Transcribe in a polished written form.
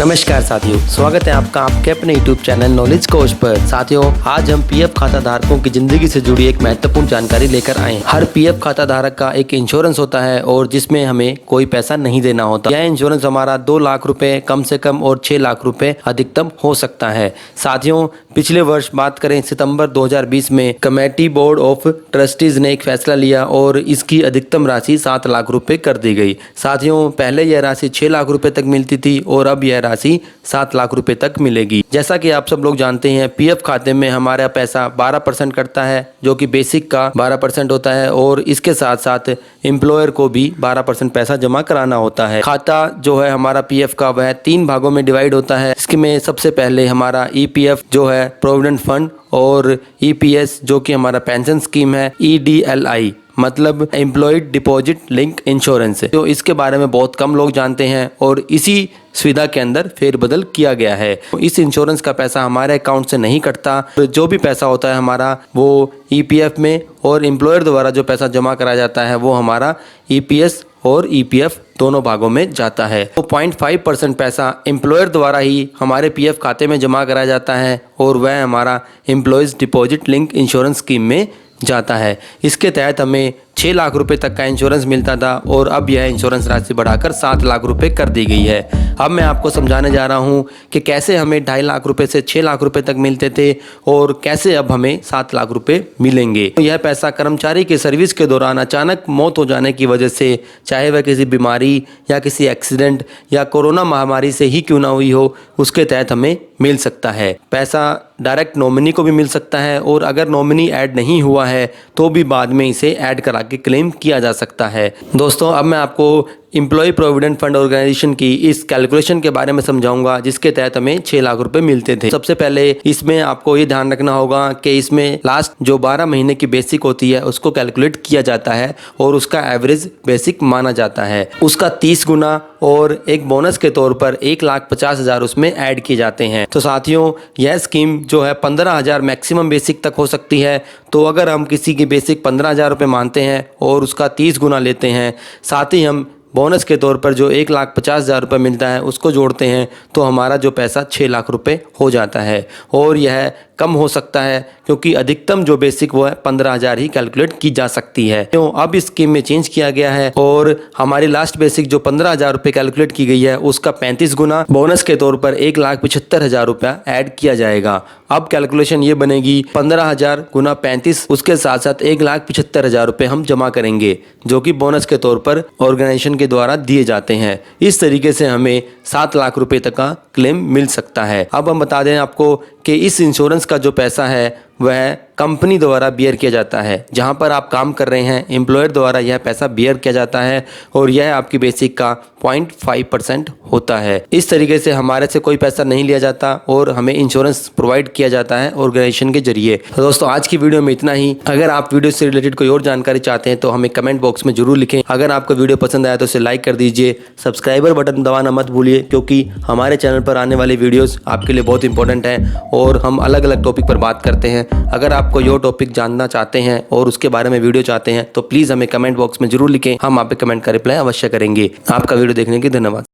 नमस्कार साथियों, स्वागत है आपका आपके अपने YouTube चैनल नॉलेज कोश पर। साथियों, आज हम पीएफ खाता धारकों की जिंदगी से जुड़ी एक महत्वपूर्ण जानकारी लेकर आए। हर पीएफ खाता धारक का एक इंश्योरेंस होता है और जिसमें हमें कोई पैसा नहीं देना होता। यह इंश्योरेंस हमारा 2 लाख रुपए कम से कम और 6 लाख रुपए अधिकतम हो सकता है। साथियों, पिछले वर्ष बात करें सितंबर 2020 में कमेटी बोर्ड ऑफ ट्रस्टीज ने एक फैसला लिया और इसकी अधिकतम राशि 7 लाख रुपए कर दी गई। साथियों, पहले यह राशि 6 लाख रुपए तक मिलती थी और अब यह राशि 7 लाख रुपए तक मिलेगी। जैसा कि आप सब लोग जानते हैं, पीएफ खाते में हमारा पैसा 12% कटता है, जो कि बेसिक का 12% होता है और इसके साथ साथ एम्प्लॉयर को भी 12% पैसा जमा कराना होता है। खाता जो है हमारा पीएफ का वह 3 भागों में डिवाइड होता है। इसमें सबसे पहले हमारा ईपीएफ जो है प्रोविडेंट फंड और ईपीएस जो कि हमारा पेंशन स्कीम है, ईडीएलआई मतलब एम्प्लॉयड डिपॉजिट लिंक इंश्योरेंस। तो इसके बारे में बहुत कम लोग जानते हैं और इसी सुविधा के अंदर फेरबदल किया गया है। इस इंश्योरेंस का पैसा हमारे अकाउंट से नहीं कटता। जो भी पैसा होता है हमारा वो ईपीएफ में और एम्प्लॉयर द्वारा जो पैसा जमा कराया जाता है वो हमारा ईपीएस और ईपीएफ दोनों भागों में जाता है। तो 0.5% पैसा एम्प्लॉयर द्वारा ही हमारे पीएफ खाते में जमा कराया जाता है और वह हमारा employees deposit link insurance scheme में जाता है। इसके तहत हमें 6 लाख रुपए तक का इंश्योरेंस मिलता था और अब यह इंश्योरेंस राशि बढ़ाकर 7 लाख रुपए कर दी गई है। अब मैं आपको समझाने जा रहा हूं कि कैसे हमें 2.5 लाख रुपए से 6 लाख रुपए तक मिलते थे और कैसे अब हमें 7 लाख रुपए मिलेंगे। तो यह पैसा कर्मचारी के सर्विस के दौरान अचानक मौत हो जाने की वजह से, चाहे वह किसी बीमारी या किसी एक्सीडेंट या कोरोना महामारी से ही क्यों ना हुई हो, उसके तहत हमें मिल सकता है। पैसा डायरेक्ट नॉमिनी को भी मिल सकता है और अगर नॉमिनी ऐड नहीं हुआ है तो भी बाद में इसे ऐड करा के क्लेम किया जा सकता है। दोस्तों, अब मैं आपको एम्प्लॉय प्रोविडेंट फंड ऑर्गेनाइजेशन की इस कैलकुलेशन के बारे में समझाऊंगा जिसके तहत हमें 6 लाख रुपए मिलते थे। सबसे पहले इसमें आपको ये ध्यान रखना होगा कि इसमें लास्ट जो 12 महीने की बेसिक होती है उसको कैलकुलेट किया जाता है और उसका एवरेज बेसिक माना जाता है। उसका 30 गुना और एक बोनस के तौर पर 1,50,000 उसमें ऐड किए जाते हैं। तो साथियों, यह स्कीम जो है 15,000 मैक्सिमम बेसिक तक हो सकती है। तो अगर हम किसी की बेसिक 15,000 रुपये मानते हैं और उसका 30 गुना लेते हैं, साथ ही हम बोनस के तौर पर जो 1,50,000 रुपये मिलता है उसको जोड़ते हैं तो हमारा जो पैसा 6 लाख रुपए हो जाता है। और यह कम हो सकता है क्योंकि अधिकतम जो बेसिक वो है 15,000 ही कैलकुलेट की जा सकती है। क्यों अब इस स्कीम में चेंज किया गया है और हमारी लास्ट बेसिक जो 15,000 रुपये कैलकुलेट की गई है उसका 35 गुना बोनस के तौर पर 1,75,000 रुपया ऐड किया जाएगा। अब कैलकुलेशन ये बनेगी 15,000 गुना 35, उसके साथ साथ 1,75,000 रुपये हम जमा करेंगे जो कि बोनस के तौर पर ऑर्गेनाइजेशन के द्वारा दिए जाते हैं। इस तरीके से हमें 7 लाख रुपए तक का क्लेम मिल सकता है। अब हम बता दें आपको कि इस इंश्योरेंस का जो पैसा है वह कंपनी द्वारा बियर किया जाता है। जहां पर आप काम कर रहे हैं एम्प्लॉयर द्वारा यह पैसा बियर किया जाता है और यह आपकी बेसिक का 0.5% होता है। इस तरीके से हमारे से कोई पैसा नहीं लिया जाता और हमें इंश्योरेंस प्रोवाइड किया जाता है ऑर्गेनाइजेशन के जरिए। तो दोस्तों, आज की वीडियो में इतना ही। अगर आप वीडियो से रिलेटेड कोई और जानकारी चाहते हैं तो हमें कमेंट बॉक्स में जरूर लिखें। अगर आपको वीडियो पसंद आया तो इसे लाइक कर दीजिए, सब्सक्राइबर बटन दबाना मत भूलिए क्योंकि हमारे चैनल पर आने वाली वीडियोस आपके लिए बहुत इंपॉर्टेंट हैं और हम अलग अलग टॉपिक पर बात करते हैं। अगर आप कोई और टॉपिक जानना चाहते हैं और उसके बारे में वीडियो चाहते हैं तो प्लीज़ हमें कमेंट बॉक्स में जरूर लिखें। हम आप पे कमेंट का रिप्लाई अवश्य करेंगे। आपका वीडियो देखने के लिए धन्यवाद।